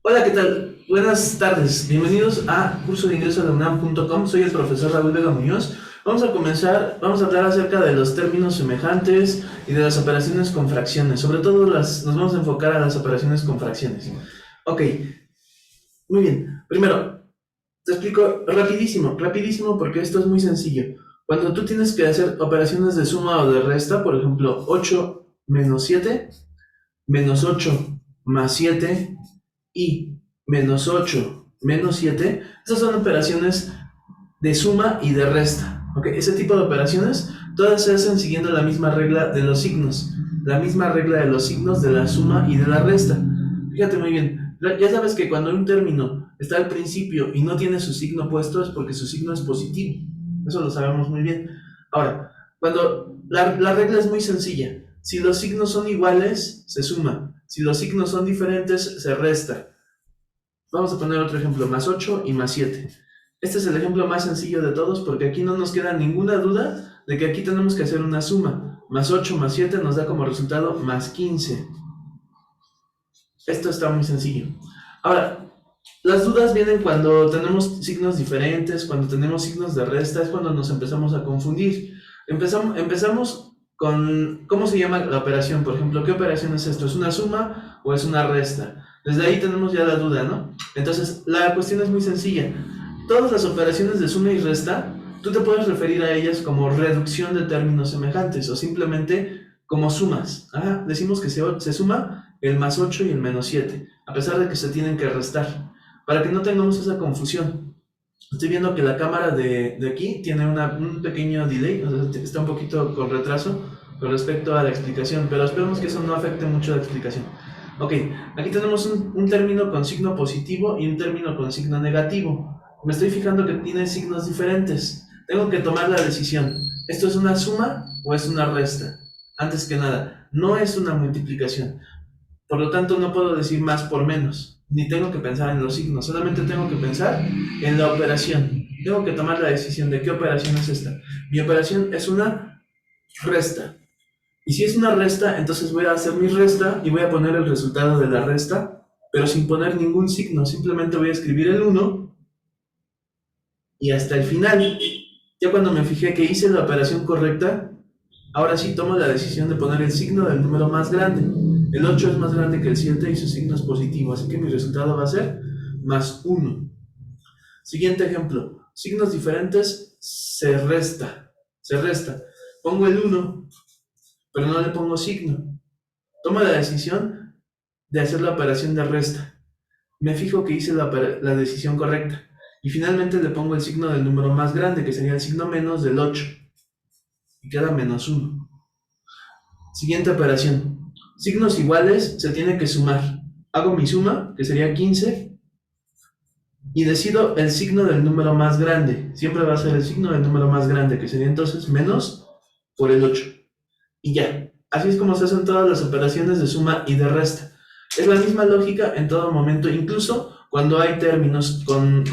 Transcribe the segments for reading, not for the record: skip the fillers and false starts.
Hola, ¿qué tal? Buenas tardes. Bienvenidos a curso de ingreso de UNAM.com. Soy el profesor Raúl Vega Muñoz. Vamos a hablar acerca de los términos semejantes y de las operaciones con fracciones. Sobre todo nos vamos a enfocar a las operaciones con fracciones. Ok, muy bien. Primero, te explico rapidísimo porque esto es muy sencillo. Cuando tú tienes que hacer operaciones de suma o de resta, por ejemplo, 8 menos 7, menos 8 más 7 y menos 8 menos 7, esas son operaciones de suma y de resta. ¿Okay? Ese tipo de operaciones, todas se hacen siguiendo la misma regla de los signos, la misma regla de los signos de la suma y de la resta. Fíjate muy bien, ya sabes que cuando un término está al principio y no tiene su signo puesto es porque su signo es positivo. Eso lo sabemos muy bien. Ahora, cuando la regla es muy sencilla. Si los signos son iguales, se suma. Si los signos son diferentes, se resta. Vamos a poner otro ejemplo, más 8 y más 7. Este es el ejemplo más sencillo de todos porque aquí no nos queda ninguna duda de que aquí tenemos que hacer una suma. Más 8 más 7 nos da como resultado más 15. Esto está muy sencillo. Ahora, las dudas vienen cuando tenemos signos diferentes, cuando tenemos signos de resta, es cuando nos empezamos a confundir. Empezamos con cómo se llama la operación, por ejemplo, ¿qué operación es esto? ¿Es una suma o es una resta? Desde ahí tenemos ya la duda, ¿no? Entonces, la cuestión es muy sencilla. Todas las operaciones de suma y resta, tú te puedes referir a ellas como reducción de términos semejantes o simplemente como sumas. Decimos que se suma el más 8 y el menos 7, a pesar de que se tienen que restar, para que no tengamos esa confusión. Estoy viendo que la cámara de aquí tiene un pequeño delay, o sea, está un poquito con retraso con respecto a la explicación, pero esperemos que eso no afecte mucho la explicación. Ok, aquí tenemos un término con signo positivo y un término con signo negativo. Me estoy fijando que tiene signos diferentes. Tengo que tomar la decisión. ¿Esto es una suma o es una resta? Antes que nada, no es una multiplicación. Por lo tanto, no puedo decir más por menos, ni tengo que pensar en los signos, solamente tengo que pensar en la operación. Tengo que tomar la decisión de qué operación es esta. Mi operación es una resta. Y si es una resta, entonces voy a hacer mi resta y voy a poner el resultado de la resta, pero sin poner ningún signo. Simplemente voy a escribir el 1 y hasta el final. Ya cuando me fijé que hice la operación correcta, ahora sí tomo la decisión de poner el signo del número más grande. El 8 es más grande que el 7 y su signo es positivo, así que mi resultado va a ser más 1. Siguiente ejemplo. Signos diferentes se resta. Se resta. Pongo el 1, pero no le pongo signo. Tomo la decisión de hacer la operación de resta. Me fijo que hice la decisión correcta. Y finalmente le pongo el signo del número más grande, que sería el signo menos del 8. Y queda menos 1. Siguiente operación. Signos iguales se tiene que sumar. Hago mi suma, que sería 15, y decido el signo del número más grande. Siempre va a ser el signo del número más grande, que sería entonces menos por el 8. Y ya. Así es como se hacen todas las operaciones de suma y de resta. Es la misma lógica en todo momento, incluso cuando hay términos con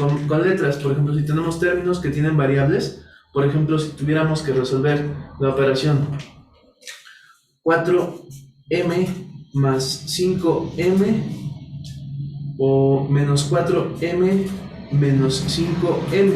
letras. Por ejemplo, si tenemos términos que tienen variables, por ejemplo, si tuviéramos que resolver la operación 4m más 5m o menos 4m menos 5m.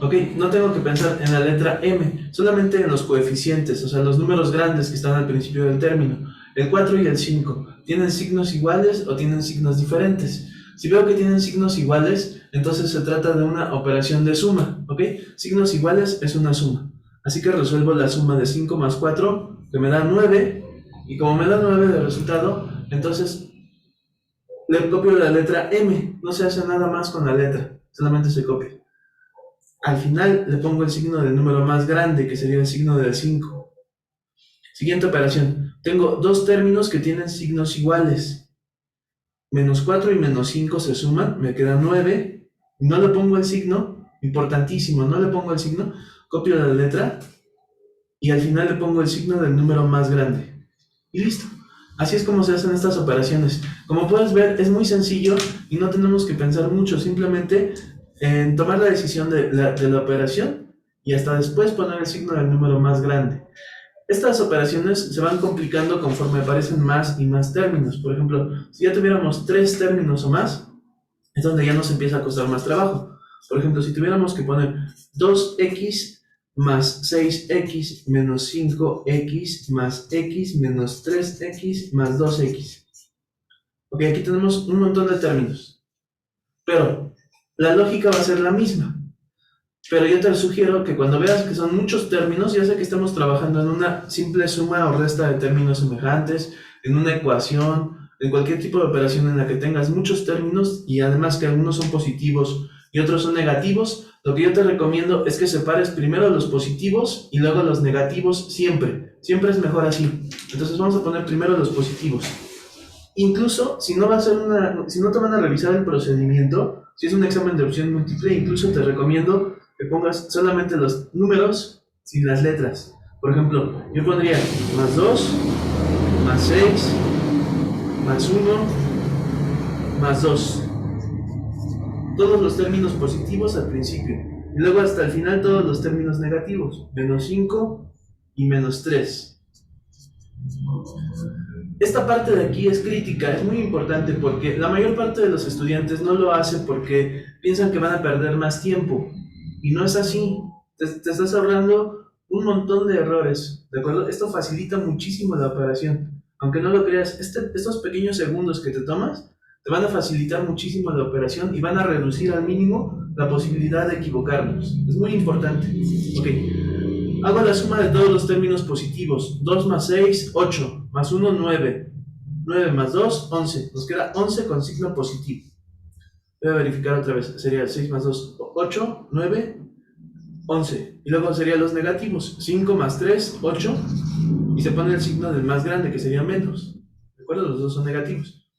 Ok, no tengo que pensar en la letra m, solamente en los coeficientes, o sea, los números grandes que están al principio del término. El 4 y el 5, ¿tienen signos iguales o tienen signos diferentes? Si veo que tienen signos iguales, entonces se trata de una operación de suma, ¿ok? Signos iguales es una suma. Así que resuelvo la suma de 5 más 4, que me da 9, y como me da 9 de resultado, entonces le copio la letra M, no se hace nada más con la letra, solamente se copia. Al final le pongo el signo del número más grande, que sería el signo del 5. Siguiente operación. Tengo dos términos que tienen signos iguales. Menos 4 y menos 5 se suman, me queda 9. No le pongo el signo, importantísimo, no le pongo el signo, copio la letra y al final le pongo el signo del número más grande. Y listo. Así es como se hacen estas operaciones. Como puedes ver, es muy sencillo y no tenemos que pensar mucho, simplemente en tomar la decisión de la operación y hasta después poner el signo del número más grande. Estas operaciones se van complicando conforme aparecen más y más términos. Por ejemplo, si ya tuviéramos 3 términos o más, es donde ya nos empieza a costar más trabajo. Por ejemplo, si tuviéramos que poner 2x más 6x menos 5x más x menos 3x más 2x. Ok, aquí tenemos un montón de términos. Pero la lógica va a ser la misma. Pero yo te sugiero que cuando veas que son muchos términos, ya sea que estamos trabajando en una simple suma o resta de términos semejantes, en una ecuación, en cualquier tipo de operación en la que tengas muchos términos y además que algunos son positivos y otros son negativos, lo que yo te recomiendo es que separes primero los positivos y luego los negativos siempre. Siempre es mejor así. Entonces vamos a poner primero los positivos. Incluso si no si no te van a revisar el procedimiento, si es un examen de opción múltiple, incluso te recomiendo que pongas solamente los números sin las letras. Por ejemplo, yo pondría más 2, más 6, más 1, más 2. Todos los términos positivos al principio. Y luego hasta el final todos los términos negativos. Menos 5 y menos 3. Esta parte de aquí es crítica, es muy importante porque la mayor parte de los estudiantes no lo hacen porque piensan que van a perder más tiempo. Y no es así. Te estás ahorrando un montón de errores, ¿de acuerdo? Esto facilita muchísimo la operación. Aunque no lo creas, estos pequeños segundos que te tomas te van a facilitar muchísimo la operación y van a reducir al mínimo la posibilidad de equivocarnos. Es muy importante. Ok. Hago la suma de todos los términos positivos. 2 más 6, 8. Más 1, 9. 9 más 2, 11. Nos queda 11 con signo positivo. Voy a verificar otra vez. Sería 6 más 2, 8, 9, 11. Y luego serían los negativos. 5 más 3, 8. Y se pone el signo del más grande, que sería menos. ¿De acuerdo? Los dos son negativos.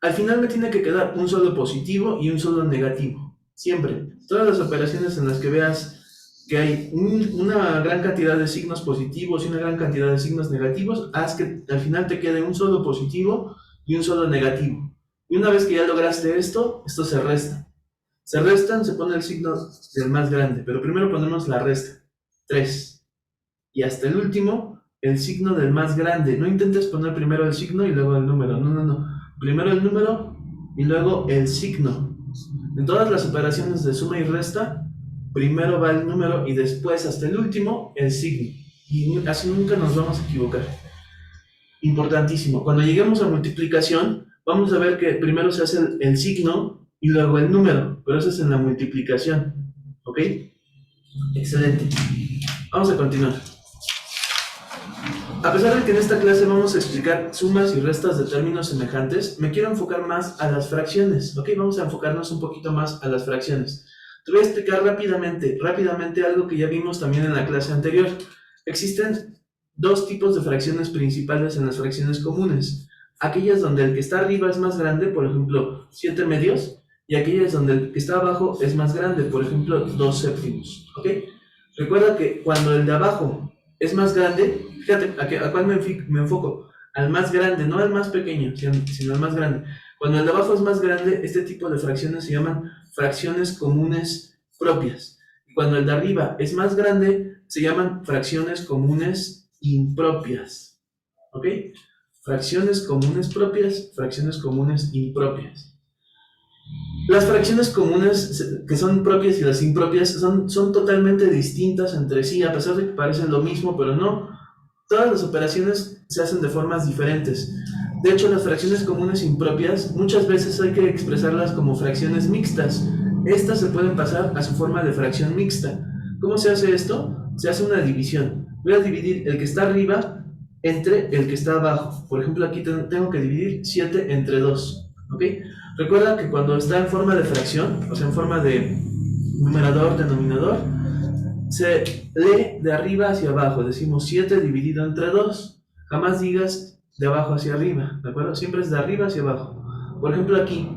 Al final me tiene que quedar un solo positivo y un solo negativo. Siempre. Todas las operaciones en las que veas que hay una gran cantidad de signos positivos y una gran cantidad de signos negativos, haz que al final te quede un solo positivo y un solo negativo. Y una vez que ya lograste esto se resta. Se restan, se pone el signo del más grande, pero primero ponemos la resta. 3. Y hasta el último, el signo del más grande. No intentes poner primero el signo y luego el número. No. Primero el número y luego el signo. En todas las operaciones de suma y resta, primero va el número y después hasta el último el signo. Y así nunca nos vamos a equivocar. Importantísimo. Cuando lleguemos a multiplicación, vamos a ver que primero se hace el signo y luego el número, pero eso es en la multiplicación. ¿Ok? Excelente. Vamos a continuar. A pesar de que en esta clase vamos a explicar sumas y restas de términos semejantes, me quiero enfocar más a las fracciones. ¿Ok? Vamos a enfocarnos un poquito más a las fracciones. Te voy a explicar rápidamente algo que ya vimos también en la clase anterior. Existen dos tipos de fracciones principales en las fracciones comunes. Aquellas donde el que está arriba es más grande, por ejemplo, 7 medios, y aquellas donde el que está abajo es más grande, por ejemplo, 2 séptimos. ¿Ok? Recuerda que cuando el de abajo es más grande, fíjate, ¿a cuál me enfoco? Al más grande, no al más pequeño, sino al más grande. Cuando el de abajo es más grande, este tipo de fracciones se llaman fracciones comunes propias. Y cuando el de arriba es más grande, se llaman fracciones comunes impropias. ¿Ok? Fracciones comunes propias, fracciones comunes impropias. Las fracciones comunes que son propias y las impropias son totalmente distintas entre sí, a pesar de que parecen lo mismo, pero no. Todas las operaciones se hacen de formas diferentes. De hecho, las fracciones comunes impropias muchas veces hay que expresarlas como fracciones mixtas. Estas se pueden pasar a su forma de fracción mixta. ¿Cómo se hace esto? Se hace una división. Voy a dividir el que está arriba entre el que está abajo. Por ejemplo, aquí tengo que dividir 7 entre 2. ¿Ok? Recuerda que cuando está en forma de fracción, o sea, en forma de numerador, denominador, se lee de arriba hacia abajo. Decimos 7 dividido entre 2. Jamás digas de abajo hacia arriba, ¿de acuerdo? Siempre es de arriba hacia abajo. Por ejemplo, aquí,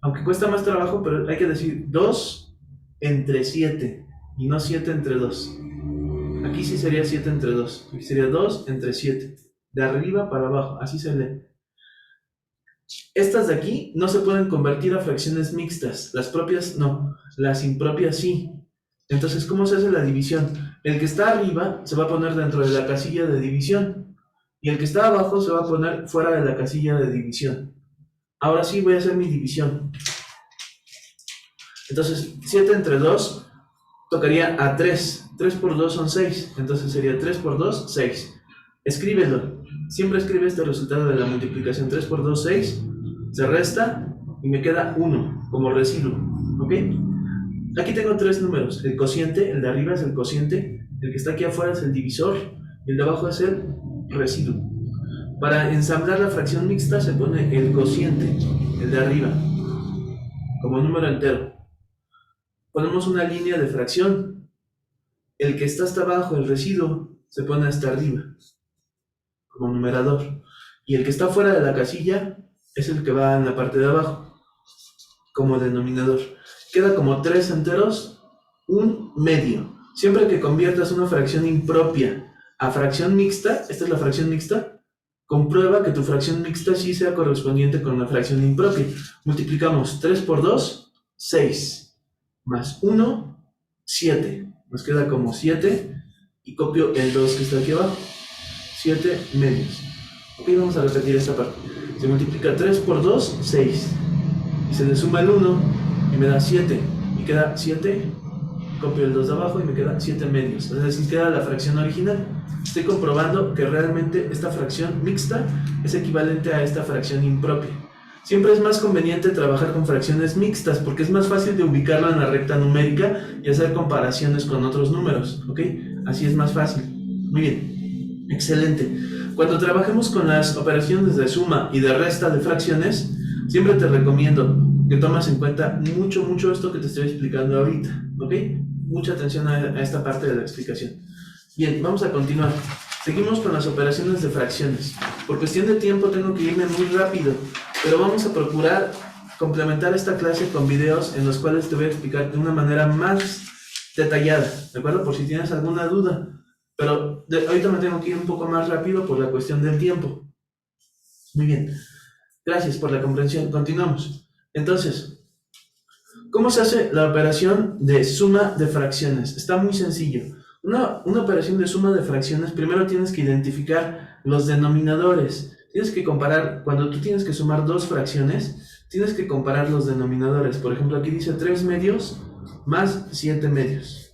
aunque cuesta más trabajo, pero hay que decir 2 entre 7 y no 7 entre 2. Aquí sí sería 7 entre 2. Aquí sería 2 entre 7. De arriba para abajo, así se lee. Estas de aquí no se pueden convertir a fracciones mixtas. Las propias no, las impropias sí. Entonces, ¿cómo se hace la división? El que está arriba se va a poner dentro de la casilla de división y el que está abajo se va a poner fuera de la casilla de división. Ahora sí voy a hacer mi división. Entonces, 7 entre 2 tocaría a 3. 3 por 2 son 6. Entonces sería 3 por 2, 6. Escríbelo. Siempre escribe este resultado de la multiplicación. 3 por 2, 6. Se resta y me queda 1 como residuo. ¿Ok? Aquí tengo tres números. El cociente, el de arriba es el cociente. El que está aquí afuera es el divisor. Y el de abajo es el residuo. Para ensamblar la fracción mixta se pone el cociente, el de arriba, como número entero. Ponemos una línea de fracción. El que está hasta abajo, el residuo, se pone hasta arriba, como numerador. Y el que está fuera de la casilla es el que va en la parte de abajo, como denominador. Queda como 3 enteros, un medio. Siempre que conviertas una fracción impropia a fracción mixta, esta es la fracción mixta, comprueba que tu fracción mixta sí sea correspondiente con la fracción impropia. Multiplicamos 3 por 2, 6. Más 1, 7. Nos queda como 7. Y copio el 2 que está aquí abajo. 7 medios. Ok, vamos a repetir esta parte. Se multiplica 3 por 2, 6. Y se le suma el 1 y me da 7. Y queda 7. Copio el 2 de abajo y me queda 7 medios. Es decir, queda la fracción original. Estoy comprobando que realmente esta fracción mixta es equivalente a esta fracción impropia. Siempre es más conveniente trabajar con fracciones mixtas porque es más fácil de ubicarlo en la recta numérica y hacer comparaciones con otros números, ¿ok? Así es más fácil. Muy bien, excelente. Cuando trabajemos con las operaciones de suma y de resta de fracciones, siempre te recomiendo que tomes en cuenta mucho esto que te estoy explicando ahorita, ¿ok? Mucha atención a esta parte de la explicación. Bien, vamos a continuar. Seguimos con las operaciones de fracciones. Por cuestión de tiempo tengo que irme muy rápido, pero vamos a procurar complementar esta clase con videos en los cuales te voy a explicar de una manera más detallada, ¿de acuerdo? Por si tienes alguna duda. Pero ahorita me tengo que ir un poco más rápido por la cuestión del tiempo. Muy bien. Gracias por la comprensión. Continuamos. Entonces, ¿cómo se hace la operación de suma de fracciones? Está muy sencillo. Una operación de suma de fracciones, primero tienes que identificar los denominadores. Tienes que comparar, cuando tú tienes que sumar dos fracciones, tienes que comparar los denominadores. Por ejemplo, aquí dice 3 medios más 7 medios.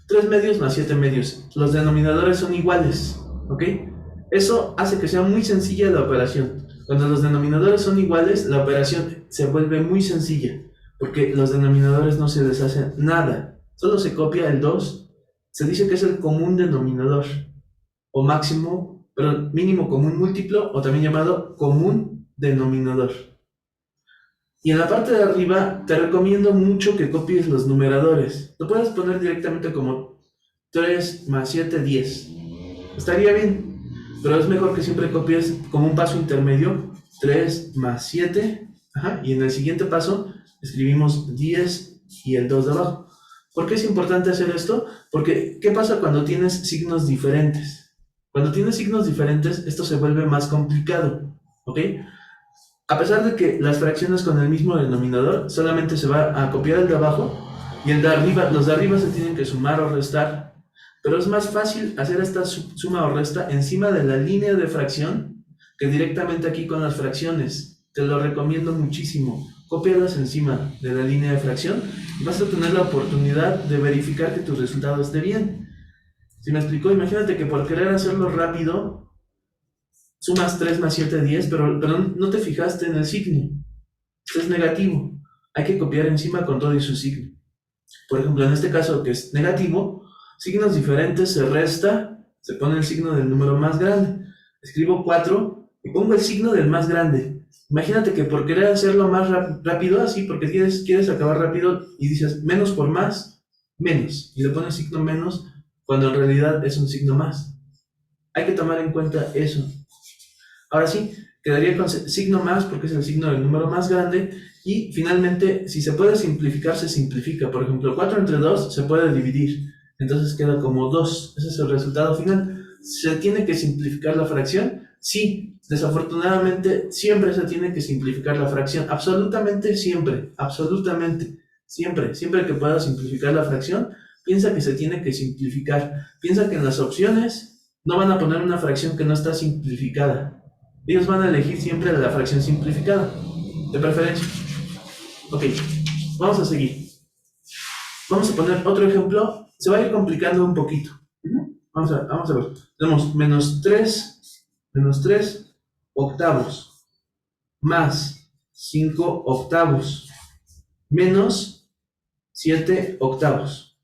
3 medios más 7 medios. Los denominadores son iguales, ¿ok? Eso hace que sea muy sencilla la operación. Cuando los denominadores son iguales, la operación se vuelve muy sencilla, porque los denominadores no se deshacen nada. Solo se copia el 2. Se dice que es el común denominador, o mínimo común múltiplo, o también llamado común denominador. Y en la parte de arriba te recomiendo mucho que copies los numeradores. Lo puedes poner directamente como 3 más 7, 10. Estaría bien, pero es mejor que siempre copies como un paso intermedio 3 más 7, y en el siguiente paso escribimos 10 y el 2 de abajo. ¿Por qué es importante hacer esto? Porque, ¿qué pasa cuando tienes signos diferentes? Cuando tienes signos diferentes, esto se vuelve más complicado, ¿ok? A pesar de que las fracciones con el mismo denominador, solamente se va a copiar el de abajo y el de arriba, los de arriba se tienen que sumar o restar. Pero es más fácil hacer esta suma o resta encima de la línea de fracción que directamente aquí con las fracciones. Te lo recomiendo muchísimo. Cópialas encima de la línea de fracción y vas a tener la oportunidad de verificar que tu resultado esté bien. ¿Sí me explicó? Imagínate que por querer hacerlo rápido, sumas 3 más 7, 10, pero no te fijaste en el signo. Es negativo. Hay que copiar encima con todo y su signo. Por ejemplo, en este caso que es negativo, signos diferentes se resta, se pone el signo del número más grande. Escribo 4 y pongo el signo del más grande. Imagínate que por querer hacerlo más rápido, así, porque quieres acabar rápido y dices menos por más, menos. Y le pones signo menos cuando en realidad es un signo más. Hay que tomar en cuenta eso. Ahora sí, quedaría con signo más porque es el signo del número más grande. Y finalmente, si se puede simplificar, se simplifica. Por ejemplo, 4 entre 2 se puede dividir. Entonces queda como 2. Ese es el resultado final. ¿Se tiene que simplificar la fracción? Sí, desafortunadamente siempre se tiene que simplificar la fracción. Absolutamente siempre, absolutamente. Siempre que puedas simplificar la fracción, piensa que se tiene que simplificar. Piensa que en las opciones no van a poner una fracción que no está simplificada. Ellos van a elegir siempre la fracción simplificada, de preferencia. Ok, vamos a seguir. Vamos a poner otro ejemplo. Se va a ir complicando un poquito. Vamos a ver. Tenemos menos 3 octavos más 5 octavos menos 7 octavos.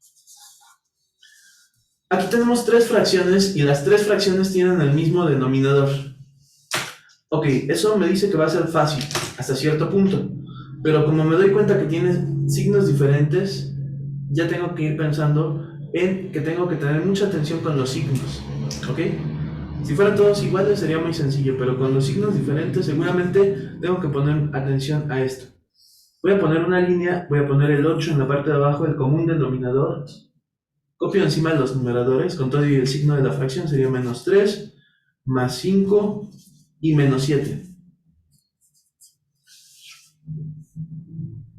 Aquí tenemos 3 fracciones y las 3 fracciones tienen el mismo denominador. Ok, eso me dice que va a ser fácil hasta cierto punto, pero como me doy cuenta que tiene signos diferentes, ya tengo que ir pensando en que tengo que tener mucha atención con los signos. Ok, si fueran todos iguales sería muy sencillo, pero con los signos diferentes seguramente tengo que poner atención a esto. Voy a poner una línea, voy a poner el 8 en la parte de abajo, el común denominador. Copio encima de los numeradores, con todo y el signo de la fracción sería menos 3, más 5 y menos 7.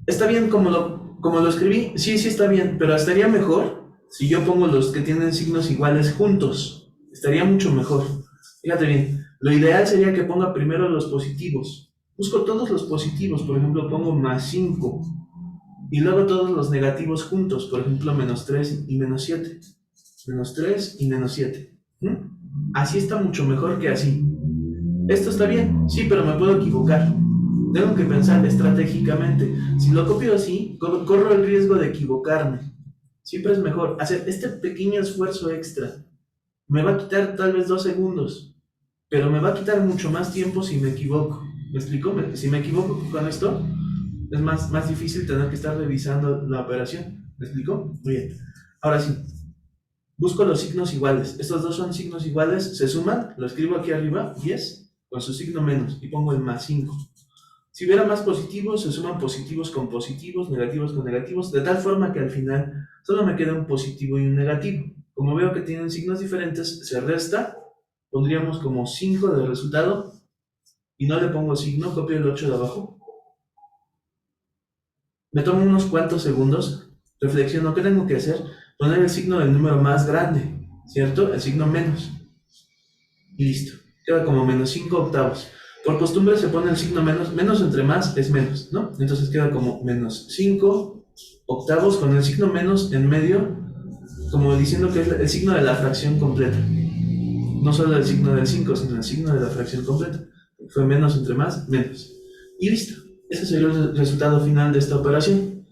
¿Está bien como lo escribí? Sí está bien, pero estaría mejor si yo pongo los que tienen signos iguales juntos. Estaría mucho mejor. Fíjate bien, lo ideal sería que ponga primero los positivos. Busco todos los positivos, por ejemplo, pongo más 5. Y luego todos los negativos juntos, por ejemplo, menos 3 y menos 7. Menos 3 y menos 7. Así está mucho mejor que así. Esto está bien, sí, pero me puedo equivocar. Tengo que pensar estratégicamente. Si lo copio así, corro el riesgo de equivocarme. Siempre es mejor hacer este pequeño esfuerzo extra. Me va a quitar tal vez 2 segundos, pero me va a quitar mucho más tiempo si me equivoco. ¿Me explico? Si me equivoco con esto, es más difícil tener que estar revisando la operación. ¿Me explico? Muy bien. Ahora sí. Busco los signos iguales. Estos dos son signos iguales, se suman, lo escribo aquí arriba, 10, con su signo menos, y pongo el más 5. Si hubiera más positivos, se suman positivos con positivos, negativos con negativos, de tal forma que al final solo me queda un positivo y un negativo. Como veo que tienen signos diferentes, se resta, pondríamos como 5 de resultado, y no le pongo signo, copio el 8 de abajo. Me tomo unos cuantos segundos, reflexiono qué tengo que hacer, poner el signo del número más grande, ¿cierto? El signo menos. Y listo, queda como menos 5 octavos. Por costumbre se pone el signo menos, menos entre más es menos, ¿no? Entonces queda como menos 5 octavos con el signo menos en medio, como diciendo que es el signo de la fracción completa. No solo el signo del 5, sino el signo de la fracción completa. Fue menos entre más, menos. Y listo. Ese sería el resultado final de esta operación.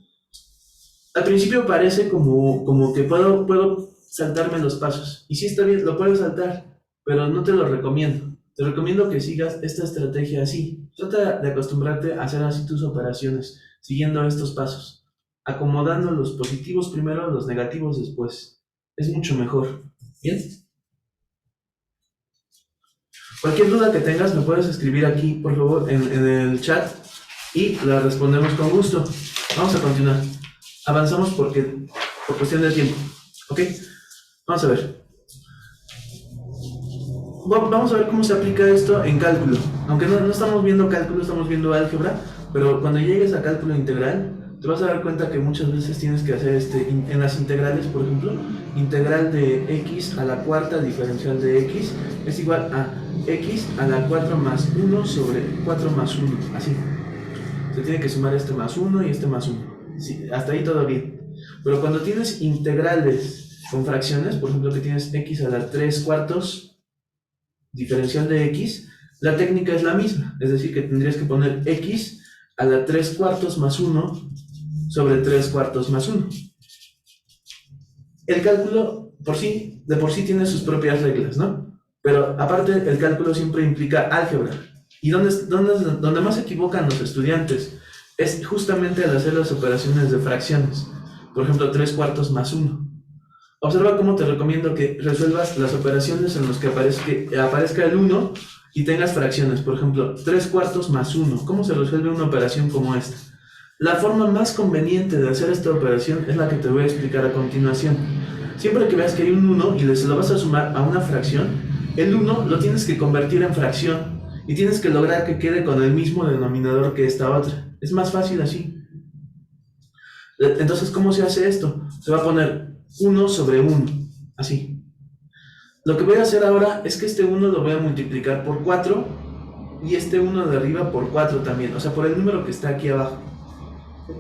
Al principio parece como que puedo saltarme los pasos. Y sí está bien, lo puedo saltar, pero no te lo recomiendo. Te recomiendo que sigas esta estrategia así. Trata de acostumbrarte a hacer así tus operaciones, siguiendo estos pasos. Acomodando los positivos primero, los negativos después. Es mucho mejor. ¿Bien? Cualquier duda que tengas me puedes escribir aquí, por favor, en el chat y la respondemos con gusto. Vamos a continuar. Avanzamos por cuestión de tiempo. ¿Ok? Vamos a ver. Vamos a ver cómo se aplica esto en cálculo. Aunque no estamos viendo cálculo, estamos viendo álgebra, pero cuando llegues a cálculo integral, te vas a dar cuenta que muchas veces tienes que hacer en las integrales, por ejemplo, integral de x a la cuarta diferencial de x es igual a x a la 4 más 1 sobre 4 más 1, así. Se tiene que sumar este más 1 y este más 1. Sí, hasta ahí todo bien. Pero cuando tienes integrales con fracciones, por ejemplo que tienes x a la 3 cuartos diferencial de x, la técnica es la misma, es decir, que tendrías que poner x a la 3 cuartos más 1 sobre 3 cuartos más 1. El cálculo de por sí tiene sus propias reglas, ¿no? Pero aparte el cálculo siempre implica álgebra. Y donde más se equivocan los estudiantes es justamente al hacer las operaciones de fracciones. Por ejemplo, 3 cuartos más 1. Observa cómo te recomiendo que resuelvas las operaciones en las que aparezca el 1 y tengas fracciones. Por ejemplo, 3 cuartos más 1. ¿Cómo se resuelve una operación como esta? La forma más conveniente de hacer esta operación es la que te voy a explicar a continuación. Siempre que veas que hay un 1 y se lo vas a sumar a una fracción, el 1 lo tienes que convertir en fracción y tienes que lograr que quede con el mismo denominador que esta otra. Es más fácil así. Entonces, ¿cómo se hace esto? Se va a poner 1 sobre 1, así. Lo que voy a hacer ahora es que este 1 lo voy a multiplicar por 4 y este 1 de arriba por 4 también, o sea, por el número que está aquí abajo.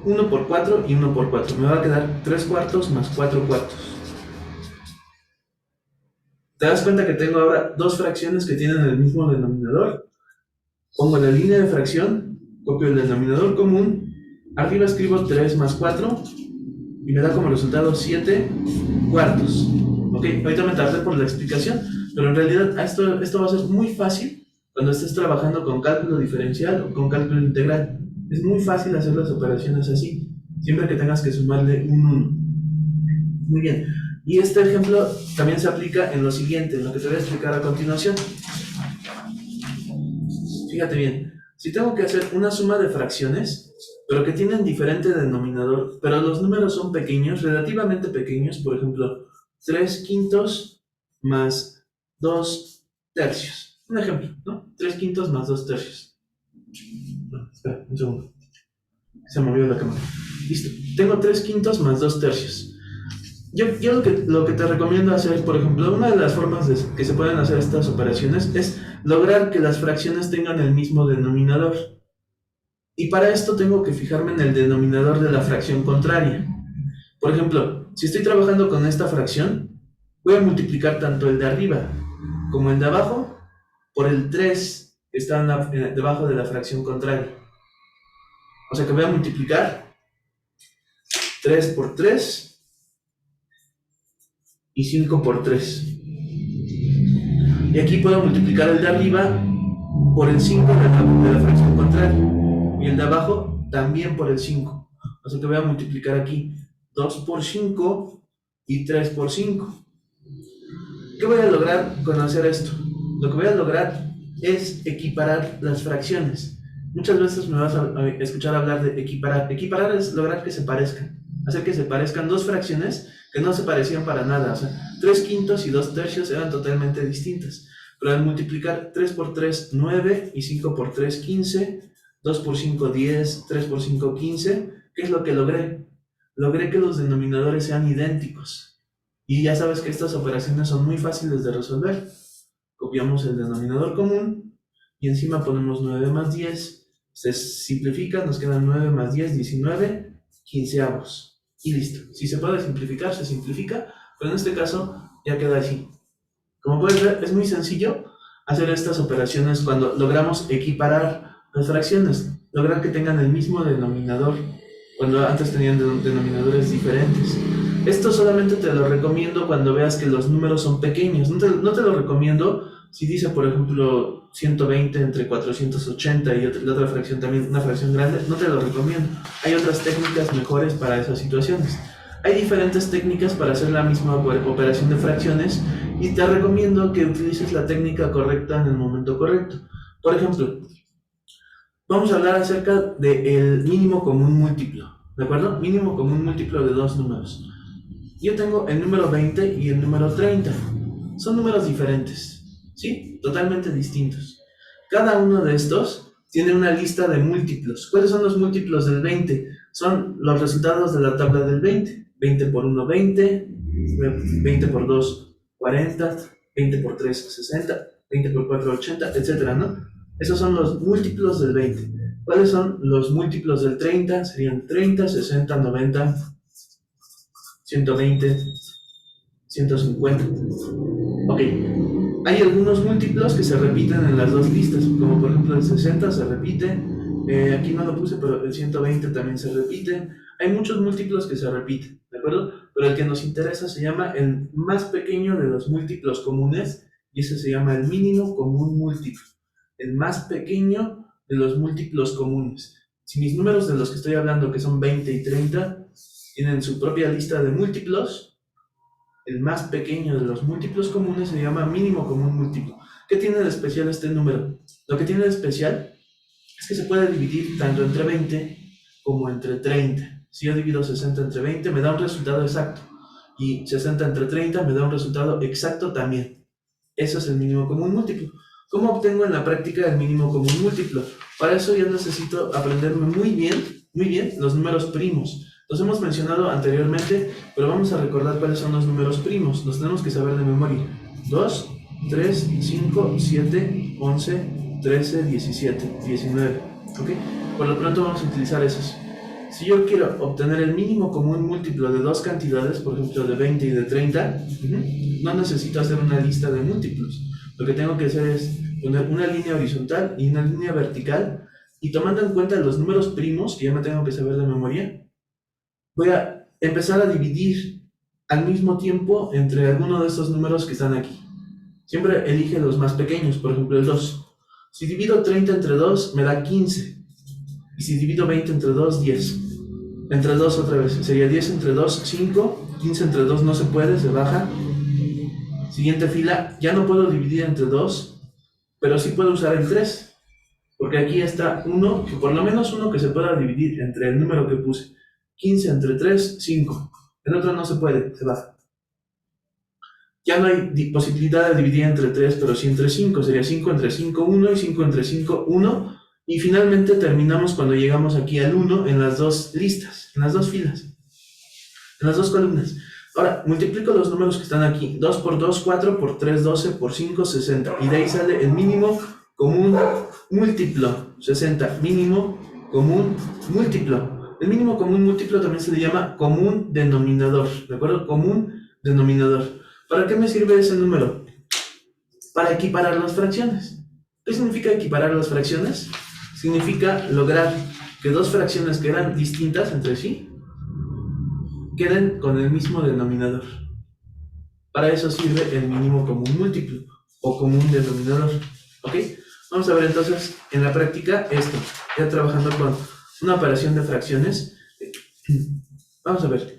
1 por 4 y 1 por 4. Me va a quedar 3 cuartos más 4 cuartos. ¿Te das cuenta que tengo ahora dos fracciones que tienen el mismo denominador? Pongo la línea de fracción, copio el denominador común, arriba escribo 3 más 4 y me da como resultado 7 cuartos. Ok, ahorita me tardé por la explicación, pero en realidad esto va a ser muy fácil cuando estés trabajando con cálculo diferencial o con cálculo integral. Es muy fácil hacer las operaciones así, siempre que tengas que sumarle un 1. Muy bien, y este ejemplo también se aplica en lo siguiente, en lo que te voy a explicar a continuación. Fíjate bien, si tengo que hacer una suma de fracciones, pero que tienen diferente denominador, pero los números son pequeños, relativamente pequeños, por ejemplo, 3 quintos más 2 tercios. Un ejemplo, ¿no? 3 quintos más 2 tercios. No, espera, un segundo. Se movió la cámara. Listo. Tengo 3 quintos más 2 tercios. Yo lo que te recomiendo hacer, por ejemplo, una de las formas que se pueden hacer estas operaciones es lograr que las fracciones tengan el mismo denominador. Y para esto tengo que fijarme en el denominador de la fracción contraria. Por ejemplo, si estoy trabajando con esta fracción, voy a multiplicar tanto el de arriba como el de abajo por el 3 que está debajo de la fracción contraria. O sea que voy a multiplicar 3 por 3 y 5 por 3. Y aquí puedo multiplicar el de arriba por el 5 de la fracción contraria. Y el de abajo también por el 5. O sea que voy a multiplicar aquí 2 por 5 y 3 por 5. ¿Qué voy a lograr con hacer esto? Lo que voy a lograr es equiparar las fracciones. Muchas veces me vas a escuchar hablar de equiparar. Equiparar es lograr que se parezcan. Hacer que se parezcan dos fracciones que no se parecían para nada. O sea, 3 quintos y 2 tercios eran totalmente distintas. Pero al multiplicar 3 por 3, 9, y 5 por 3, 15, 2 por 5, 10, 3 por 5, 15, ¿qué es lo que logré? Logré que los denominadores sean idénticos. Y ya sabes que estas operaciones son muy fáciles de resolver. Copiamos el denominador común y encima ponemos 9 más 10. Se simplifica, nos quedan 9 más 10, 19, quinceavos. Y listo. Si se puede simplificar, se simplifica, pero en este caso ya queda así. Como puedes ver, es muy sencillo hacer estas operaciones cuando logramos equiparar las fracciones, lograr que tengan el mismo denominador, cuando antes tenían denominadores diferentes. Esto solamente te lo recomiendo cuando veas que los números son pequeños. No te lo recomiendo si dice, por ejemplo, 120 entre 480 y la otra fracción también, una fracción grande. No te lo recomiendo. Hay otras técnicas mejores para esas situaciones. Hay diferentes técnicas para hacer la misma operación de fracciones y te recomiendo que utilices la técnica correcta en el momento correcto. Por ejemplo, vamos a hablar acerca del mínimo común múltiplo, ¿de acuerdo? Mínimo común múltiplo de dos números. Yo tengo el número 20 y el número 30. Son números diferentes, ¿sí? Totalmente distintos. Cada uno de estos tiene una lista de múltiplos. ¿Cuáles son los múltiplos del 20? Son los resultados de la tabla del 20. 20 por 1, 20. 20 por 2, 40. 20 por 3, 60. 20 por 4, 80, etcétera, ¿no? Esos son los múltiplos del 20. ¿Cuáles son los múltiplos del 30? Serían 30, 60, 90, 120, 150. Ok. Hay algunos múltiplos que se repiten en las dos listas, como por ejemplo el 60 se repite, aquí no lo puse, pero el 120 también se repite. Hay muchos múltiplos que se repiten, ¿de acuerdo? Pero el que nos interesa se llama el más pequeño de los múltiplos comunes, y ese se llama el mínimo común múltiplo. El más pequeño de los múltiplos comunes. Si mis números de los que estoy hablando, que son 20 y 30, tienen su propia lista de múltiplos, el más pequeño de los múltiplos comunes se llama mínimo común múltiplo. ¿Qué tiene de especial este número? Lo que tiene de especial es que se puede dividir tanto entre 20 como entre 30. Si yo divido 60 entre 20 me da un resultado exacto, y 60 entre 30 me da un resultado exacto también. Eso es el mínimo común múltiplo. ¿Cómo obtengo en la práctica el mínimo común múltiplo? Para eso yo necesito aprenderme muy bien los números primos. Los hemos mencionado anteriormente, pero vamos a recordar cuáles son los números primos. Los tenemos que saber de memoria. 2, 3, 5, 7, 11, 13, 17, 19. ¿Ok? Por lo pronto vamos a utilizar esos. Si yo quiero obtener el mínimo común múltiplo de dos cantidades, por ejemplo de 20 y de 30, no necesito hacer una lista de múltiplos. Lo que tengo que hacer es poner una línea horizontal y una línea vertical, y tomando en cuenta los números primos, que ya me tengo que saber de memoria, voy a empezar a dividir al mismo tiempo entre alguno de estos números que están aquí. Siempre elige los más pequeños, por ejemplo el 2. Si divido 30 entre 2 me da 15. Y si divido 20 entre 2, 10. Entre 2 otra vez, sería 10 entre 2, 5. 15 entre 2 no se puede, se baja. Siguiente fila, ya no puedo dividir entre 2, pero sí puedo usar el 3. Porque aquí está uno, por lo menos uno que se pueda dividir entre el número que puse. 15 entre 3, 5. El otro no se puede, se baja. Ya no hay posibilidad de dividir entre 3, pero sí entre 5. Sería 5 entre 5, 1 y 5 entre 5, 1. Y finalmente terminamos cuando llegamos aquí al 1 en las dos listas, en las dos filas, en las dos columnas. Ahora, multiplico los números que están aquí. 2 por 2, 4, por 3, 12, por 5, 60. Y de ahí sale el mínimo común múltiplo, 60. Mínimo común múltiplo. El mínimo común múltiplo también se le llama común denominador, ¿de acuerdo? Común denominador. ¿Para qué me sirve ese número? Para equiparar las fracciones. ¿Qué significa equiparar las fracciones? Significa lograr que dos fracciones que eran distintas entre sí queden con el mismo denominador. Para eso sirve el mínimo común múltiplo o común denominador. ¿Ok? Vamos a ver entonces en la práctica esto, ya trabajando con una operación de fracciones. Vamos a ver.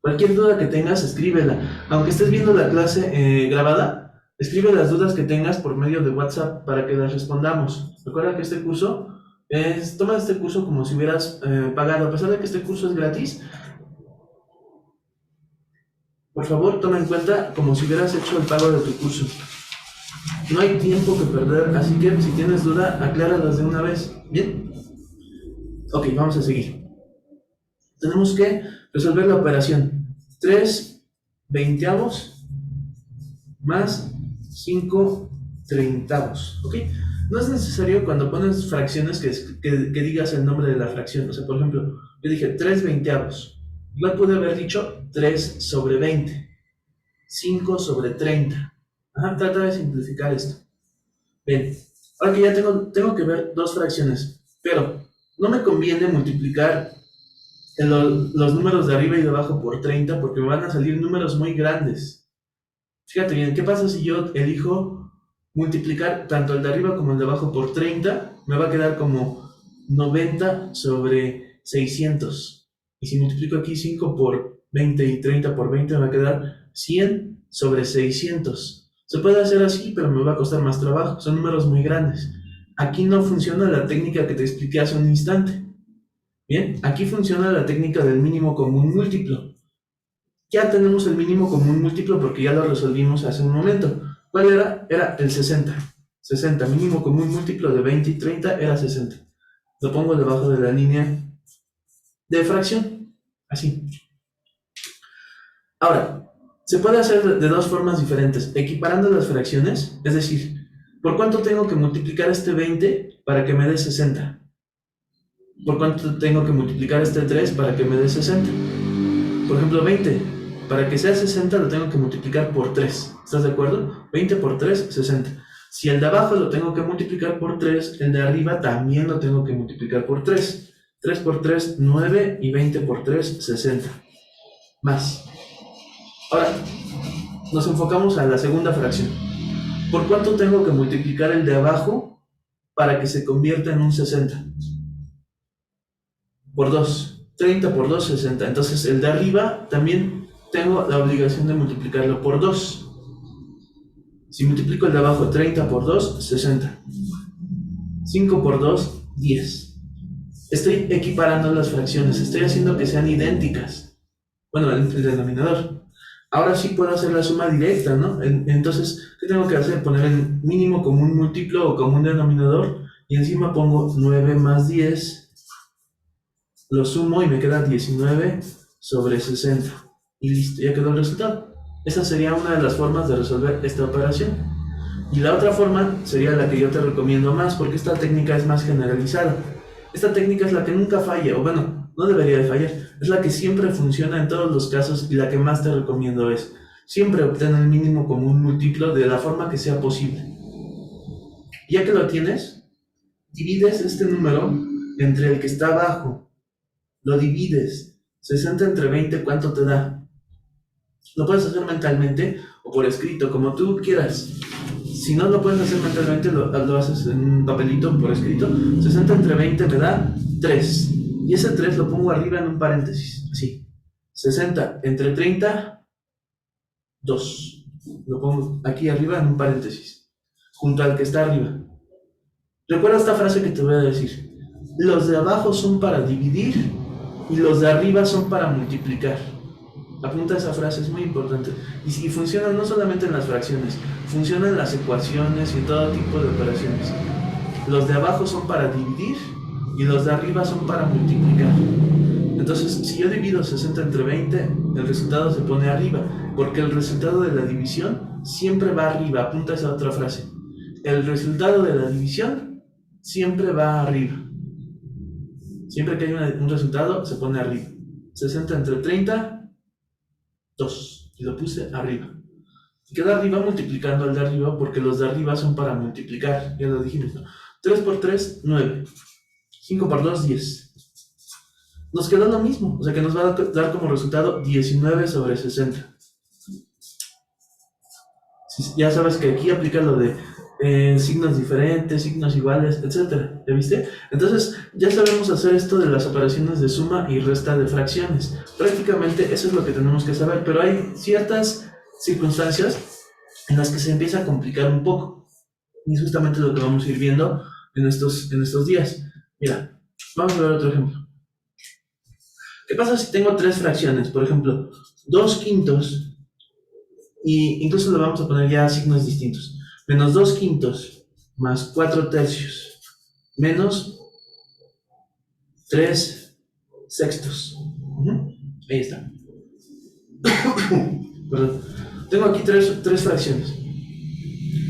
Cualquier duda que tengas, escríbela. Aunque estés viendo la clase grabada, escribe las dudas que tengas por medio de WhatsApp para que las respondamos. Recuerda que este curso toma este curso como si hubieras pagado. A pesar de que este curso es gratis, por favor toma en cuenta como si hubieras hecho el pago de tu curso. No hay tiempo que perder, así que si tienes duda, acláralas de una vez. ¿Bien? Ok, vamos a seguir. Tenemos que resolver la operación 3 veinteavos más 5 treintavos. ¿Ok? No es necesario cuando pones fracciones que digas el nombre de la fracción. O sea, por ejemplo, yo dije 3 veinteavos. Igual pude haber dicho 3 sobre 20, 5 sobre 30. Ajá, trata de simplificar esto. Bien, ahora que ya tengo que ver dos fracciones, pero no me conviene multiplicar los números de arriba y de abajo por 30 porque me van a salir números muy grandes. Fíjate bien, ¿qué pasa si yo elijo multiplicar tanto el de arriba como el de abajo por 30? Me va a quedar como 90 sobre 600. Y si multiplico aquí 5 por 20 y 30 por 20 me va a quedar 100 sobre 600. Se puede hacer así, pero me va a costar más trabajo. Son números muy grandes. Aquí no funciona la técnica que te expliqué hace un instante. Bien, aquí funciona la técnica del mínimo común múltiplo. Ya tenemos el mínimo común múltiplo porque ya lo resolvimos hace un momento. ¿Cuál era? Era el 60. 60, mínimo común múltiplo de 20 y 30 era 60. Lo pongo debajo de la línea de fracción. Así. Ahora, se puede hacer de dos formas diferentes. Equiparando las fracciones, es decir, ¿por cuánto tengo que multiplicar este 20 para que me dé 60? ¿Por cuánto tengo que multiplicar este 3 para que me dé 60? Por ejemplo, 20. Para que sea 60 lo tengo que multiplicar por 3. ¿Estás de acuerdo? 20 por 3, 60. Si el de abajo lo tengo que multiplicar por 3, el de arriba también lo tengo que multiplicar por 3. 3 por 3, 9 y 20 por 3, 60. Más. Ahora, nos enfocamos a la segunda fracción. ¿Por cuánto tengo que multiplicar el de abajo para que se convierta en un 60? Por 2. 30 por 2, 60. Entonces el de arriba también tengo la obligación de multiplicarlo por 2. Si multiplico el de abajo 30 por 2, 60. 5 por 2, 10. Estoy equiparando las fracciones, estoy haciendo que sean idénticas. Bueno, el denominador. Ahora sí puedo hacer la suma directa, ¿no? Entonces, ¿qué tengo que hacer? Poner el mínimo común múltiplo o común denominador y encima pongo 9 más 10 lo sumo y me queda 19 sobre 60. Y listo, ya quedó el resultado. Esa sería una de las formas de resolver esta operación. Y la otra forma sería la que yo te recomiendo más, porque esta técnica es más generalizada. Esta técnica es la que nunca falla, o bueno, no debería de fallar. Es la que siempre funciona en todos los casos y la que más te recomiendo es siempre obtener el mínimo común múltiplo de la forma que sea posible. Ya que lo tienes, divides este número entre el que está abajo. Lo divides. 60 entre 20, ¿cuánto te da? Lo puedes hacer mentalmente o por escrito, como tú quieras. Si no lo puedes hacer mentalmente, lo haces en un papelito por escrito. 60 entre 20 me da 3. Y ese 3 lo pongo arriba en un paréntesis. Así. 60 entre 30, 2. Lo pongo aquí arriba en un paréntesis. Junto al que está arriba. Recuerda esta frase que te voy a decir. Los de abajo son para dividir y los de arriba son para multiplicar. Apunta esa frase, es muy importante. Y funciona no solamente en las fracciones, funciona en las ecuaciones y en todo tipo de operaciones. Los de abajo son para dividir y los de arriba son para multiplicar. Entonces, si yo divido 60 entre 20, el resultado se pone arriba, porque el resultado de la división siempre va arriba. Apunta esa otra frase. El resultado de la división siempre va arriba. Siempre que hay un resultado, se pone arriba. 60 entre 30, 2. Y lo puse arriba. Y queda arriba multiplicando al de arriba porque los de arriba son para multiplicar. Ya lo dijimos, ¿no? 3 por 3, 9. 5 por 2, 10. Nos queda lo mismo. O sea que nos va a dar como resultado 19 sobre 60. Ya sabes que aquí aplica lo de signos diferentes, signos iguales, etc. ¿Ya viste? Entonces, ya sabemos hacer esto de las operaciones de suma y resta de fracciones. Prácticamente eso es lo que tenemos que saber, pero hay ciertas circunstancias en las que se empieza a complicar un poco. Y es justamente lo que vamos a ir viendo en estos días. Mira, vamos a ver otro ejemplo. ¿Qué pasa si tengo tres fracciones? Por ejemplo, 2 quintos, y incluso le vamos a poner ya signos distintos. Menos 2 quintos más 4 tercios menos 3 sextos. Ahí está. Perdón. Tengo aquí tres fracciones.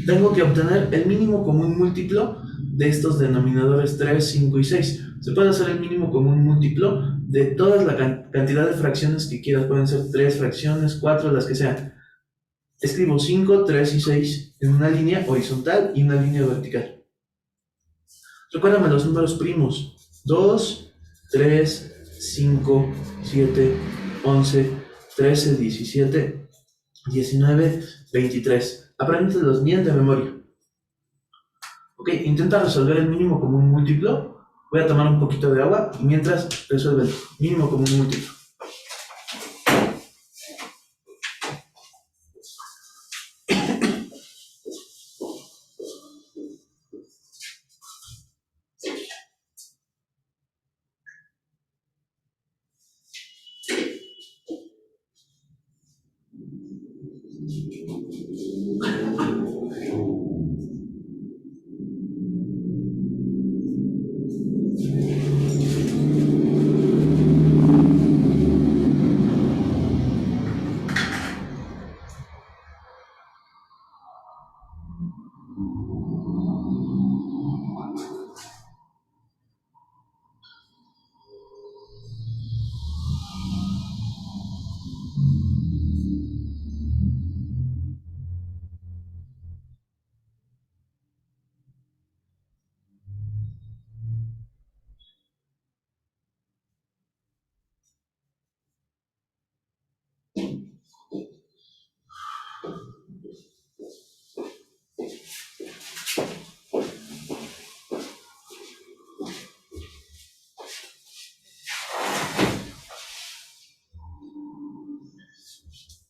Tengo que obtener el mínimo común múltiplo de estos denominadores 3, 5 y 6. Se puede hacer el mínimo común múltiplo de toda la cantidad de fracciones que quieras. Pueden ser 3 fracciones, 4, las que sean. Escribo 5, 3 y 6 en una línea horizontal y una línea vertical. Recuérdame los números primos. 2, 3, 5, 7, 11, 13, 17, 19, 23. Apréndetelos bien de memoria. Ok, intenta resolver el mínimo común múltiplo. Voy a tomar un poquito de agua y mientras resuelve el mínimo común múltiplo.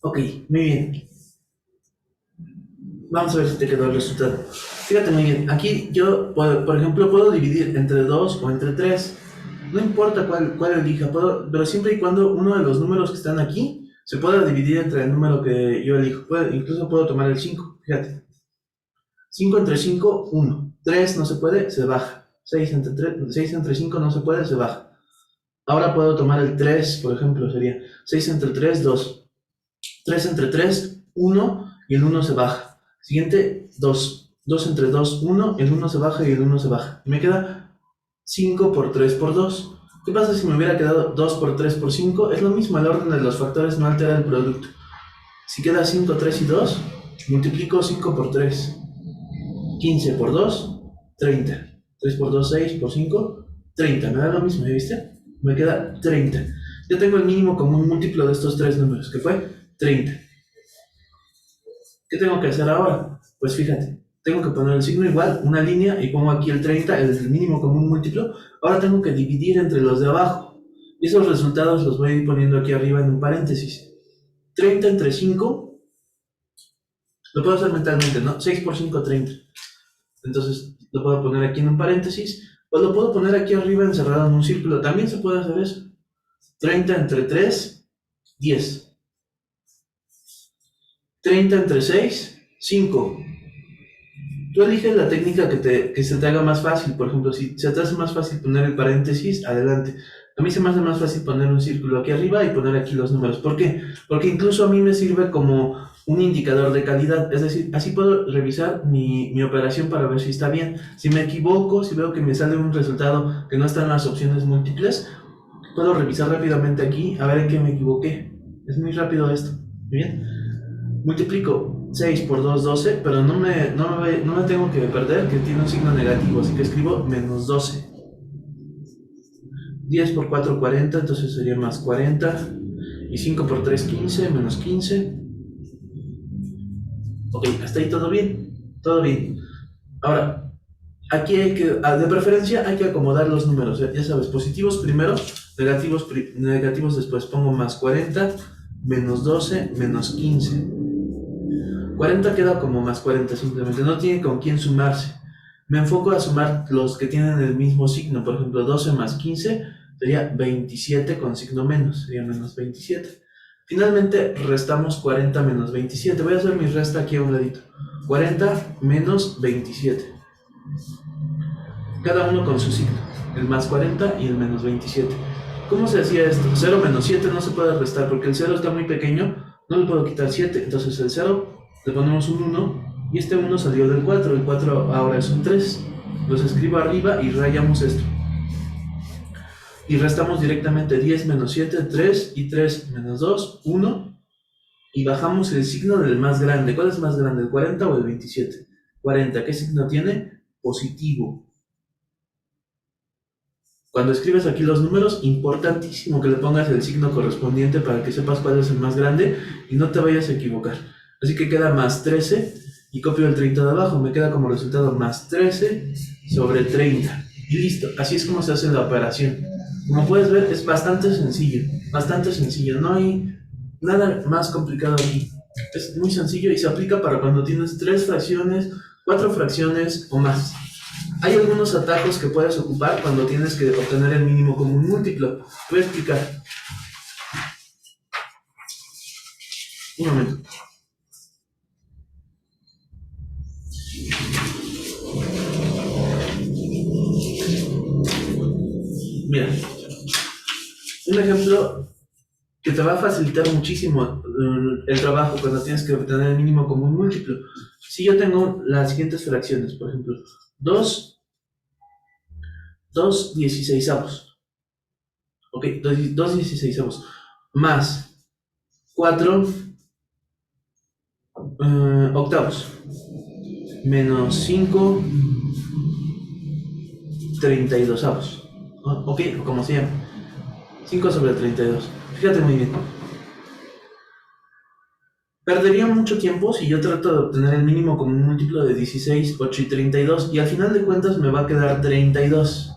Ok, muy bien. Vamos a ver si te quedó el resultado. Fíjate muy bien, aquí yo, por ejemplo, puedo dividir entre 2 o entre 3. No importa cuál elija, pero siempre y cuando uno de los números que están aquí se pueda dividir entre el número que yo elijo. Incluso puedo tomar el 5, fíjate. 5 entre 5, 1. 3 no se puede, se baja. 6 entre 5 no se puede, se baja. Ahora puedo tomar el 3, por ejemplo, sería 6 entre 3, 2. 3 entre 3, 1, y el 1 se baja. Siguiente, 2. 2 entre 2, 1, el 1 se baja y el 1 se baja. Y me queda 5 por 3 por 2. ¿Qué pasa si me hubiera quedado 2 por 3 por 5? Es lo mismo, el orden de los factores no altera el producto. Si queda 5, 3 y 2, multiplico 5 por 3. 15 por 2, 30. 3 por 2, 6 por 5, 30. Me da lo mismo, ¿ya viste? Me queda 30. Ya tengo el mínimo común múltiplo de estos tres números, que fue 30. ¿Qué tengo que hacer ahora? Pues fíjate, tengo que poner el signo igual, una línea, y pongo aquí el 30, el mínimo común múltiplo. Ahora tengo que dividir entre los de abajo. Y esos resultados los voy a ir poniendo aquí arriba en un paréntesis. 30 entre 5, lo puedo hacer mentalmente, ¿no? 6 por 5, 30. Entonces lo puedo poner aquí en un paréntesis, o lo puedo poner aquí arriba encerrado en un círculo. También se puede hacer eso. 30 entre 3, 10. 30 entre 6, 5. Tú eliges la técnica que se te haga más fácil. Por ejemplo, si se te hace más fácil poner el paréntesis, adelante. A mí se me hace más fácil poner un círculo aquí arriba y poner aquí los números. ¿Por qué? Porque incluso a mí me sirve como un indicador de calidad. Es decir, así puedo revisar mi operación para ver si está bien. Si me equivoco, si veo que me sale un resultado que no está en las opciones múltiples, puedo revisar rápidamente aquí a ver en qué me equivoqué. Es muy rápido esto. ¿Muy bien? Multiplico 6 por 2, 12, pero no me tengo que perder que tiene un signo negativo, así que escribo menos 12. 10 por 4, 40, entonces sería más 40. Y 5 por 3, 15, menos 15. Ok, hasta ahí todo bien. Todo bien. Ahora, aquí de preferencia hay que acomodar los números. Ya sabes, positivos primero, negativos después. Pongo más 40, menos 12, menos 15. 40 queda como más 40 simplemente, no tiene con quién sumarse. Me enfoco a sumar los que tienen el mismo signo. Por ejemplo, 12 más 15 sería 27 con signo menos, sería menos 27. Finalmente restamos 40 menos 27. Voy a hacer mi resta aquí a un ladito. 40 menos 27. Cada uno con su signo, el más 40 y el menos 27. ¿Cómo se hacía esto? 0 menos 7 no se puede restar porque el 0 está muy pequeño, no le puedo quitar 7, entonces el 0 le ponemos un 1 y este 1 salió del 4, el 4 ahora es un 3. Los escribo arriba y rayamos esto. Y restamos directamente 10 menos 7, 3, y 3 menos 2, 1. Y bajamos el signo del más grande. ¿Cuál es más grande, el 40 o el 27? 40, ¿qué signo tiene? Positivo. Cuando escribes aquí los números, importantísimo que le pongas el signo correspondiente para que sepas cuál es el más grande y no te vayas a equivocar. Así que queda más 13 y copio el 30 de abajo. Me queda como resultado más 13 sobre 30. Y listo, así es como se hace la operación. Como puedes ver, es bastante sencillo. No hay nada más complicado aquí. Es muy sencillo y se aplica para cuando tienes 3 fracciones, 4 fracciones o más. Hay algunos atajos que puedes ocupar cuando tienes que obtener el mínimo común múltiplo. Te voy a explicar. Un momento. Mira, un ejemplo que te va a facilitar muchísimo el trabajo cuando tienes que obtener el mínimo común múltiplo. Si yo tengo las siguientes fracciones, por ejemplo, 2 16avos. Ok, 2 16avos. Más 4 octavos. Menos 5 32avos. Ok, o como se llama. 5 sobre 32. Fíjate muy bien. Perdería mucho tiempo si yo trato de obtener el mínimo común múltiplo de 16, 8 y 32. Y al final de cuentas me va a quedar 32.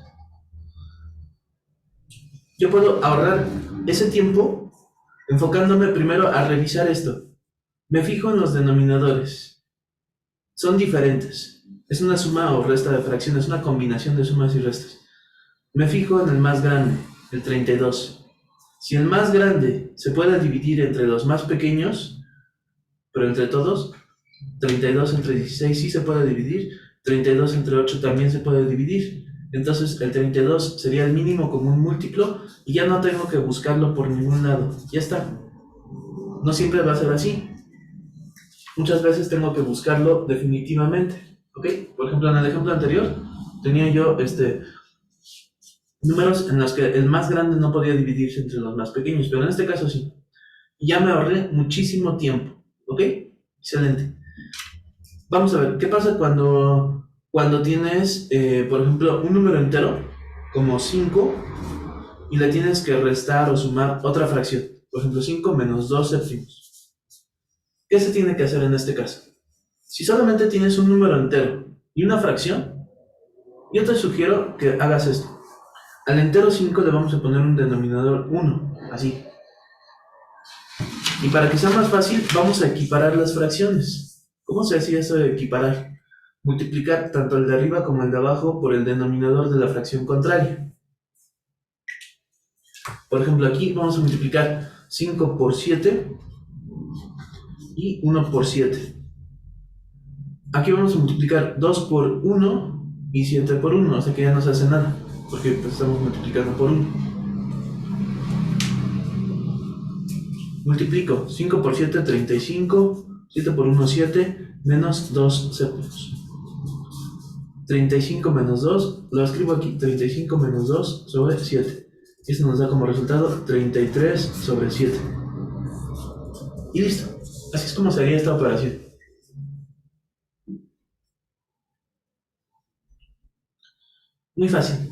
Yo puedo ahorrar ese tiempo enfocándome primero a revisar esto. Me fijo en los denominadores. Son diferentes. Es una suma o resta de fracciones, una combinación de sumas y restas. Me fijo en el más grande, el 32. Si el más grande se puede dividir entre los más pequeños, pero entre todos, 32 entre 16 sí se puede dividir, 32 entre 8 también se puede dividir. Entonces el 32 sería el mínimo común múltiplo y ya no tengo que buscarlo por ningún lado. Ya está. No siempre va a ser así. Muchas veces tengo que buscarlo definitivamente. ¿Ok? Por ejemplo, en el ejemplo anterior tenía yo números en los que el más grande no podía dividirse entre los más pequeños, pero en este caso sí. Ya me ahorré muchísimo tiempo. ¿Ok? Excelente. Vamos a ver, ¿qué pasa cuando tienes, por ejemplo, un número entero, como 5, y le tienes que restar o sumar otra fracción? Por ejemplo, 5 menos 2 séptimos. ¿Qué se tiene que hacer en este caso? Si solamente tienes un número entero y una fracción, yo te sugiero que hagas esto. Al entero 5 le vamos a poner un denominador 1, así. Y para que sea más fácil, vamos a equiparar las fracciones. ¿Cómo se hacía eso de equiparar? Multiplicar tanto el de arriba como el de abajo por el denominador de la fracción contraria. Por ejemplo, aquí vamos a multiplicar 5 por 7 y 1 por 7. Aquí vamos a multiplicar 2 por 1 y 7 por 1, o sea que ya no se hace nada, porque pues estamos multiplicando por 1. Multiplico 5 por 7, 35, 7 por 1, 7, menos 2 séptimos. 35 menos 2, lo escribo aquí, 35 menos 2 sobre 7. Esto nos da como resultado 33 sobre 7. Y listo. Así es como se haría esta operación. Muy fácil.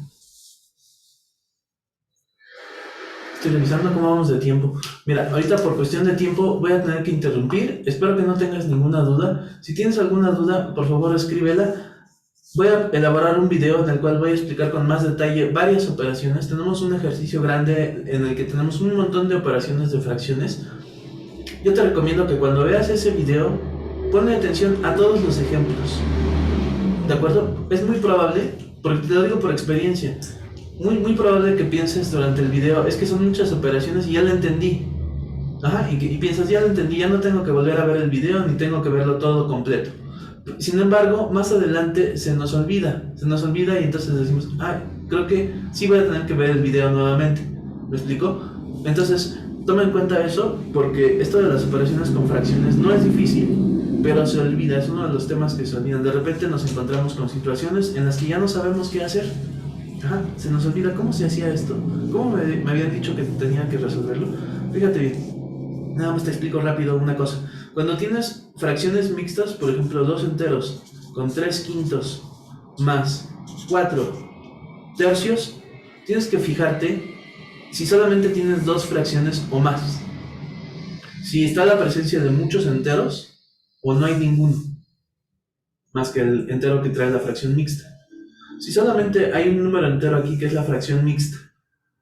Estoy revisando cómo vamos de tiempo. Mira, ahorita por cuestión de tiempo voy a tener que interrumpir. Espero que no tengas ninguna duda. Si tienes alguna duda, por favor escríbela. Voy a elaborar un video en el cual voy a explicar con más detalle varias operaciones. Tenemos un ejercicio grande en el que tenemos un montón de operaciones de fracciones. Yo te recomiendo que cuando veas ese video, ponle atención a todos los ejemplos. ¿De acuerdo? Es muy probable, porque te lo digo por experiencia, muy probable que pienses durante el video, es que son muchas operaciones y ya lo entendí. Ajá, y piensas, ya lo entendí, ya no tengo que volver a ver el video ni tengo que verlo todo completo. Sin embargo, más adelante se nos olvida y entonces decimos, creo que sí voy a tener que ver el video nuevamente. ¿Me explico? Entonces, toma en cuenta eso, porque esto de las operaciones con fracciones no es difícil, pero se olvida, es uno de los temas que se olvidan. De repente nos encontramos con situaciones en las que ya no sabemos qué hacer. Se nos olvida cómo se hacía esto, cómo me habían dicho que tenía que resolverlo. Fíjate bien, nada más te explico rápido una cosa. Cuando tienes fracciones mixtas, por ejemplo 2 enteros con 3 quintos más 4 tercios, tienes que fijarte si solamente tienes 2 fracciones o más, si está la presencia de muchos enteros o no hay ninguno, más que el entero que trae la fracción mixta. Si solamente hay un número entero aquí que es la fracción mixta,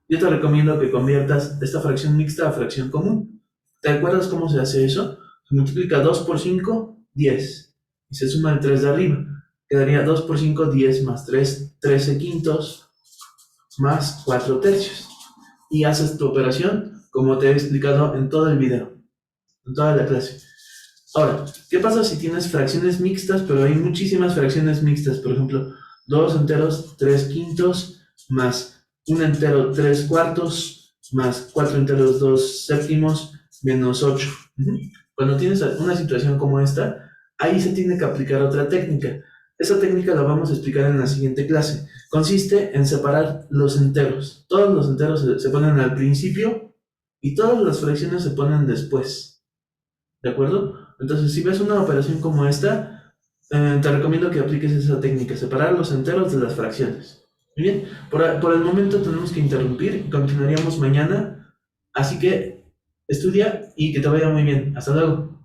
yo te recomiendo que conviertas esta fracción mixta a fracción común. ¿Te acuerdas cómo se hace eso? Se multiplica 2 por 5, 10. Y se suma el 3 de arriba. Quedaría 2 por 5, 10 más 3, 13 quintos más 4 tercios. Y haces tu operación como te he explicado en todo el video, en toda la clase. Ahora, ¿qué pasa si tienes fracciones mixtas, pero hay muchísimas fracciones mixtas? Por ejemplo, 2 enteros, 3 quintos, más 1 entero, 3 cuartos, más 4 enteros, 2 séptimos, menos 8. Cuando tienes una situación como esta, ahí se tiene que aplicar otra técnica. Esa técnica la vamos a explicar en la siguiente clase. Consiste en separar los enteros. Todos los enteros se ponen al principio y todas las fracciones se ponen después. ¿De acuerdo? Entonces, si ves una operación como esta, te recomiendo que apliques esa técnica, separar los enteros de las fracciones. Muy bien, por el momento tenemos que interrumpir, continuaríamos mañana, así que estudia y que te vaya muy bien. Hasta luego.